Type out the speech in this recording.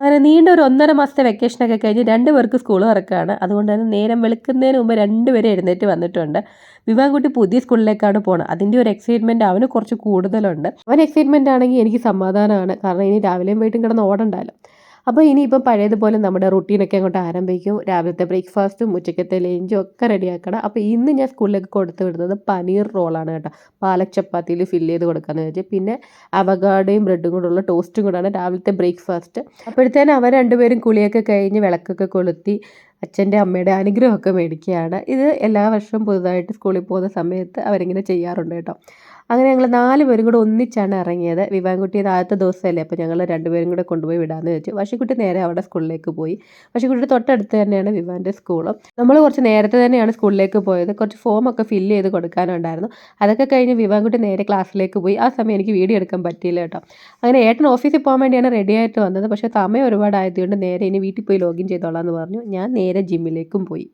അങ്ങനെ നീണ്ട ഒരു 1.5 മാസത്തെ വെക്കേഷനൊക്കെ കഴിഞ്ഞ് 2 പേർക്ക് സ്കൂൾ തുറക്കുകയാണ്. അതുകൊണ്ട് തന്നെ നേരം വെളുക്കുന്നതിന് മുമ്പ് 2 പേരും എഴുന്നേറ്റ് വന്നിട്ടുണ്ട്. വിവാൻകുട്ടി പുതിയ സ്കൂളിലേക്കാണ് പോകുന്നത്. അതിൻ്റെ ഒരു എക്സൈറ്റ്മെൻറ്റ് അവന് കുറച്ച് കൂടുതലുണ്ട്. അവൻ എക്സൈറ്റ്മെൻ്റ് ആണെങ്കിൽ എനിക്ക് സമാധാനമാണ്. കാരണം ഇനി രാവിലെയും വൈകിട്ടും കിടന്ന് ഓടണ്ടല്ലോ. അപ്പോൾ ഇനിയിപ്പം പഴയതുപോലെ നമ്മുടെ റുട്ടീനൊക്കെ അങ്ങോട്ട് ആരംഭിക്കും. രാവിലത്തെ ബ്രേക്ക്ഫാസ്റ്റും ഉച്ചക്കത്തെ ലഞ്ചും ഒക്കെ റെഡിയാക്കണം. അപ്പോൾ ഇന്ന് ഞാൻ സ്കൂളിലേക്ക് കൊടുത്തു വിടുന്നത് പനീർ റോളാണ് കേട്ടോ. പാലക് ചപ്പാത്തിയിൽ ഫില്ല് ചെയ്ത് കൊടുക്കാമെന്ന് വെച്ചാൽ പിന്നെ അവഗാഡോയും ബ്രെഡും കൂടെയുള്ള ടോസ്റ്റും കൂടാണ് രാവിലത്തെ ബ്രേക്ക്ഫാസ്റ്റ്. അപ്പോഴത്തേനും അവർ രണ്ടുപേരും കുളിയൊക്കെ കഴിഞ്ഞ് വിളക്കൊക്കെ കൊളുത്തി അച്ഛൻ്റെ അമ്മയുടെ അനുഗ്രഹമൊക്കെ മേടിക്കുകയാണ്. ഇത് എല്ലാ വർഷവും പുതുതായിട്ട് സ്കൂളിൽ പോകുന്ന സമയത്ത് അവരിങ്ങനെ ചെയ്യാറുണ്ട് കേട്ടോ. അങ്ങനെ ഞങ്ങൾ 4 പേരും കൂടെ ഒന്നിച്ചാണ് ഇറങ്ങിയത്. വിവാൻകുട്ടിയുടെ ആദ്യത്തെ ദിവസമല്ലേ, അപ്പോൾ ഞങ്ങൾ 2 പേരും കൂടെ കൊണ്ടുപോയി വിടാമെന്ന് വെച്ചു. വഷിക്കുട്ടി നേരെ അവിടെ സ്കൂളിലേക്ക് പോയി. വഷിക്കുട്ടിയുടെ തൊട്ടടുത്ത് തന്നെയാണ് വിവാൻ്റെ സ്കൂളും. നമ്മൾ കുറച്ച് നേരത്തെ തന്നെയാണ് സ്കൂളിലേക്ക് പോയത്. കുറച്ച് ഫോമൊക്കെ ഫില്ല് ചെയ്ത് കൊടുക്കാനുണ്ടായിരുന്നു. അതൊക്കെ കഴിഞ്ഞ് വിവാൻകുട്ടി നേരെ ക്ലാസ്സിലേക്ക് പോയി. ആ സമയം എനിക്ക് വീഡിയോ എടുക്കാൻ പറ്റിയില്ല കേട്ടോ. അങ്ങനെ ഏട്ടൻ ഓഫീസിൽ പോകാൻ വേണ്ടിയാണ് റെഡി ആയിട്ട് വന്നത്. പക്ഷേ സമയം ഒരുപാടായതുകൊണ്ട് നേരെ ഇനി വീട്ടിൽ പോയി ലോഗിൻ ചെയ്തോളാം എന്ന് പറഞ്ഞു. ഞാൻ നേരെ ജിമ്മിലേക്കും പോയി.